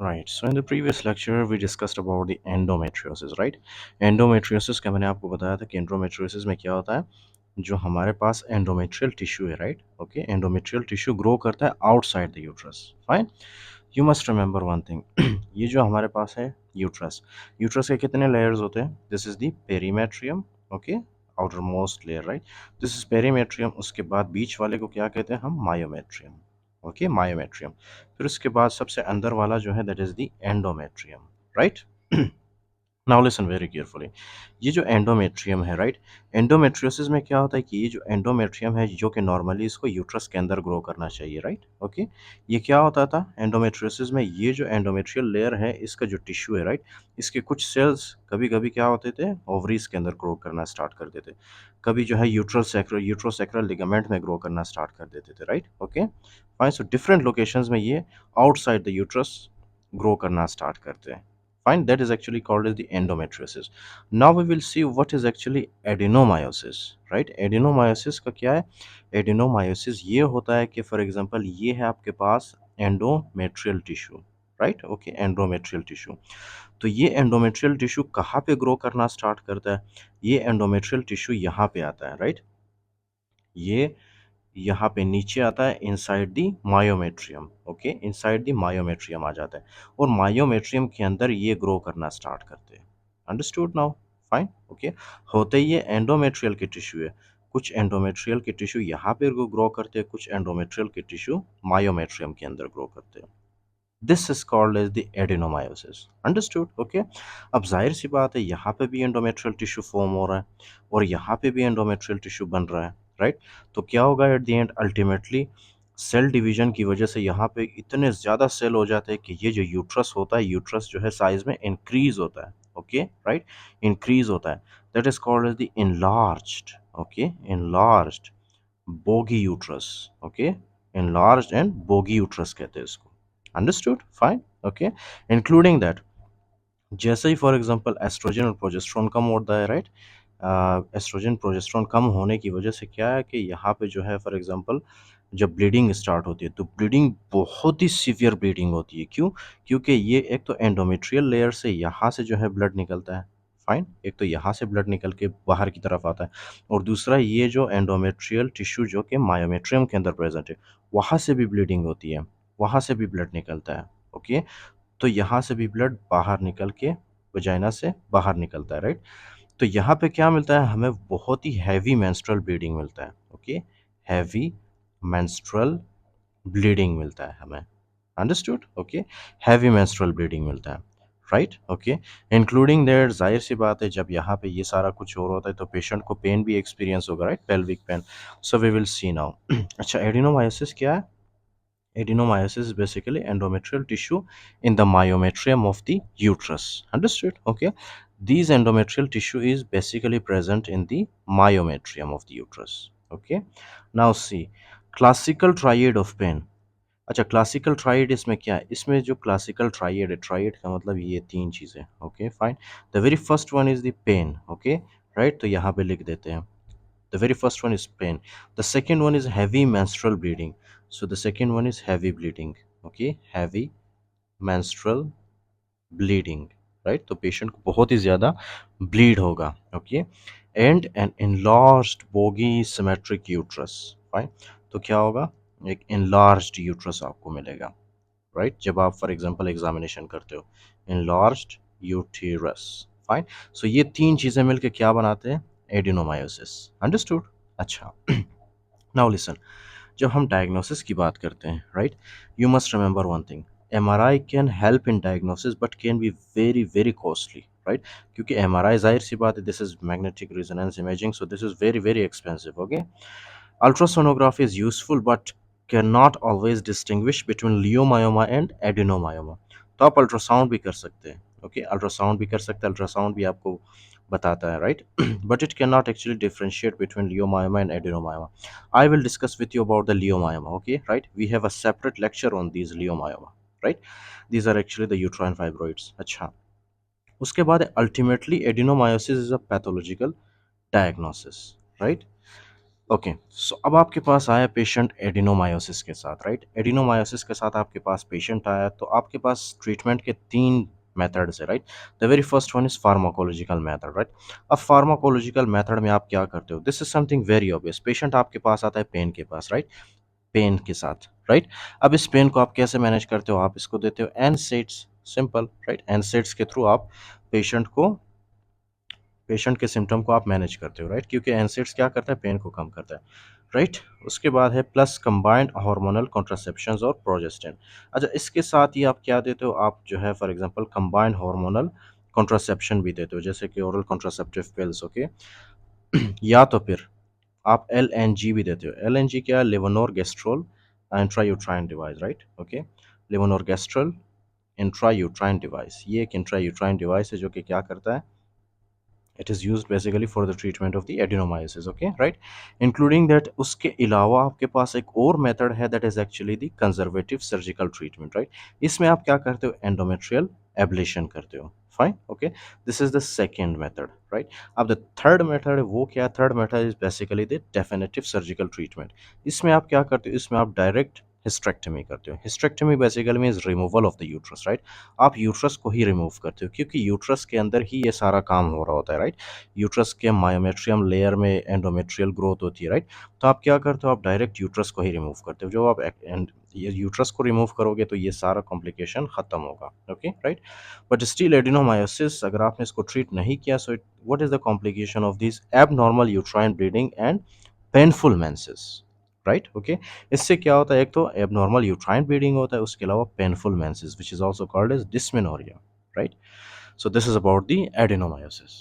Right. So in the previous lecture we discussed about the endometriosis, right? Endometriosis का मैंने आपको बताया था कि endometriosis में क्या होता है, जो हमारे पास endometrial tissue है, right? Okay, endometrial tissue grow करता है outside the uterus. Fine. You must remember one thing. ये जो हमारे पास है uterus, uterus के कितने layers होते हैं? This is the perimetrium, okay? outermost layer, right? This is perimetrium. उसके बाद बीच वाले को क्या कहते हैं हम? myometrium. Okay, myometrium. फिर उसके बाद सबसे अंदर वाला जो है that is the endometrium, right. Now listen very carefully. ये जो एंडोमेट्रियम है, राइट, एंडोमेट्रियोसिस में क्या होता है कि ये जो एंडोमेट्रियम है जो कि नॉर्मली इसको यूट्रस के अंदर ग्रो करना चाहिए, राइट। ओके, ये क्या होता था एंडोमेट्रियोसिस में, ये जो एंडोमेट्रियल लेयर है इसका जो टिश्यू है, राइट, इसके कुछ सेल्स कभी कभी क्या होते थे, ओवरीज के अंदर ग्रो करना स्टार्ट कर देते, कभी जो है यूट्रोसैक्रल लिगामेंट में ग्रो करना स्टार्ट कर देते थे, right. Okay fine. So different locations में ये आउटसाइड द यूट्रस ग्रो करना स्टार्ट करते हैं। Fine, that is actually called as the endometriosis. Now we will see what is actually adenomyosis, right? Adenomyosis का क्या है? Adenomyosis ये होता है कि फॉर एग्जांपल ये है आपके पास endometrial tissue, right? Okay, endometrial tissue. तो ये endometrial tissue कहाँ पे ग्रो करना स्टार्ट करता है? ये endometrial tissue यहाँ पे आता है, right? ये यहाँ पे नीचे आता है inside the myometrium. Okay, inside the myometrium आ जाता है और मायोमेट्रियम के अंदर ये ग्रो करना स्टार्ट करते हैं। Understood now? फाइन। ओके, होते ही ये एंडोमेट्रियल के टिश्यू है। कुछ एंडोमेट्रियल के टिश्यू यहाँ पे ग्रो करते हैं, कुछ एंडोमेट्रियल के टिश्यू मायोमेट्रियम के अंदर ग्रो करते हैं। This is called as the adenomyosis. Understood? Okay, अब जाहिर सी बात है यहाँ पे भी एंडोमेट्रियल टिश्यू फॉर्म हो रहा है और यहाँ पे भी एंडोमेट्रियल टिश्यू बन रहा है, राइट। तो क्या होगा at the end, ultimately cell division की वजह से यहाँ पे इतने ज़्यादा सेल हो जाते हैं कि ये जो यूट्रस होता है, यूट्रस जो है साइज में इंक्रीज होता है। ओके, राइट, इंक्रीज होता है। That is called as the enlarged, okay, enlarged bogy uterus. Okay, enlarged and bogy uterus कहते हैं इसको। Understood? Fine. Okay, including that जैसे ही फॉर एग्जांपल एस्ट्रोजन और प्रोजेस्टेरोन कम होता है, राइट, एस्ट्रोजन प्रोजेस्टेरोन कम होने की वजह से क्या है कि यहाँ पे जो है फॉर एग्जांपल जब ब्लीडिंग स्टार्ट होती है तो ब्लीडिंग बहुत ही सीवियर ब्लीडिंग होती है। क्यों? क्योंकि ये एक तो एंडोमेट्रियल लेयर से यहाँ से जो है ब्लड निकलता है। फाइन, एक तो यहाँ से ब्लड निकल के बाहर की तरफ आता है और दूसरा ये जो एंडोमेट्रियल टिश्यू जो कि मायोमेट्रियम के अंदर प्रेजेंट है, वहाँ से भी ब्लीडिंग होती है, वहाँ से भी ब्लड निकलता है। ओके, तो यहाँ से भी ब्लड बाहर निकल के वजाइना से बाहर निकलता है, राइट। तो यहाँ पे क्या मिलता है हमें? बहुत ही हैवी मेंस्ट्रुअल ब्लीडिंग मिलता है। ओके, हैवी मेंस्ट्रुअल ब्लीडिंग मिलता है हमें। Understood? Okay, heavy menstrual bleeding मिलता है, राइट। ओके, इंक्लूडिंग दैट जाहिर सी बात है जब यहाँ पे ये सारा कुछ हो रहा होता है तो पेशेंट को पेन भी एक्सपीरियंस होगा, right, pelvic pain. So we will see now. अच्छा, एडिनोमायोसिस क्या है? Adenomyosis is basically endometrial tissue in the myometrium of the uterus. Understood? Okay. These endometrial tissue is basically present in the myometrium of the uterus. Okay. Now see, classical triad of pain. अच्छा, classical tried इसमें क्या है? इसमें जो classical tried है, tried का मतलब ये तीन चीज़ें। Okay fine. The very first one is the pain. Okay, right, तो यहाँ पे लिख देते हैं। The very first one is pain. The second one is heavy menstrual bleeding. So the second one is heavy bleeding. Okay, heavy menstrual bleeding, right? तो patient को बहुत ही ज़्यादा ब्लीड होगा। Okay, and an enlarged bogy symmetric uterus. Fine, तो क्या होगा? एक enlarged uterus आपको मिलेगा, राइट, जब आप फॉर एग्जांपल एग्जामिनेशन करते हो। enlarged uterus. फाइन। सो ये तीन चीज़ें मिलकर क्या बनाते हैं? एडिनोमायोसिस। अंडरस्टूड? अच्छा, नाउ लिसन, जब हम डायग्नोसिस की बात करते हैं, right, you must remember one thing, MRI can help in diagnosis but can be very very costly, right. क्योंकि एमआरआई जाहिर सी बात है, this is magnetic resonance imaging, so this is very very expensive. Okay, ultrasonography is useful but can not always distinguish between leiomyoma and adenomyoma. तो आप ultrasound भी कर सकते हैं। ओके, अल्ट्रासाउंड भी कर सकते हैं, अल्ट्रासाउंड भी आपको बताता है, right, but it cannot actually differentiate between leiomyoma and adenomyoma. I will discuss with you about the leiomyoma. Okay, right, we have a separate lecture on these leiomyoma, right. These are actually the uterine fibroids. अच्छा, उसके बाद ultimately adenomyosis is a pathological diagnosis, right. Okay, so अब आपके पास आया patient adenomyosis के साथ, right? Adenomyosis के साथ आपके पास पेशेंट आया, तो आपके पास ट्रीटमेंट के 3 मेथड्स है, right? The very first one is pharmacological method, right? अब फार्माकोलॉजिकल मेथड में आप क्या करते हो? This is something very obvious. Patient आपके पास आता है पेन के पास, राइट? पेन के साथ, राइट? अब इस पेन को आप कैसे मैनेज करते हो? आप इसको देते हो एनसेड्स, सिंपल, राइट? एनसेड्स के थ्रू आप पेशेंट को पेशेंट के सिम्टम को आप मैनेज करते हो, राइट? क्योंकि एनसेड्स क्या करता है? पेन को कम करता है, राइट? उसके बाद है प्लस कंबाइंड हार्मोनल कॉन्ट्रासेप्शंस और प्रोजेस्टेन। अच्छा, इसके साथ ही आप क्या देते हो? आप जो है for example combined hormonal contraception भी देते हो, जैसे कि ओरल कॉन्ट्रासेप्टिव पिल्स, ओके? या तो फिर आप एलएनजी भी देते हो। एलएनजी क्या है? Levonorgestrel intrauterine device, right? Okay, levonorgestrel intrauterine device, ये एक इंट्रायूट्राइन डिवाइस है जो कि क्या करता है? It is used basically for the treatment of the adenomyosis, okay, right? Including that, उसके अलावा आपके पास एक और मेथड है, that is actually the conservative surgical treatment, right? इसमें आप क्या करते हो? endometrial ablation करते हो, fine, okay? This is the second method, right? अब the third method है, वो क्या? third method is basically the definitive surgical treatment. इसमें आप क्या करते हो? इसमें आप डायरेक्ट हिस्ट्रेक्टमी करते हो। Hysterectomy basically means removal of the uterus, right? आप यूट्रस को ही रिमूव करते हो, क्योंकि यूट्रस के अंदर ही ये सारा काम हो रहा होता है, राइट? यूट्रस के मायोमेट्रियम लेयर में एंडोमेट्रियल ग्रोथ होती है, राइट? तो आप क्या करते हो? आप डायरेक्ट यूट्रस को ही रिमूव करते हो। जो आप एंड ये यूट्रस को रिमूव करोगे तो ये सारा कॉम्प्लिकेशन खत्म होगा, okay, right? But still adenomyosis अगर आपने इसको ट्रीट नहीं किया, so it what is the complication of this? Abnormal uterine bleeding and painful menses, right? Okay, इससे क्या होता है? एक तो एबनॉर्मल यूट्राइन ब्लीडिंग होता है, उसके अलावा painful menses, which is also called as dysmenorrhoea, right? So this is about the adenomyosis.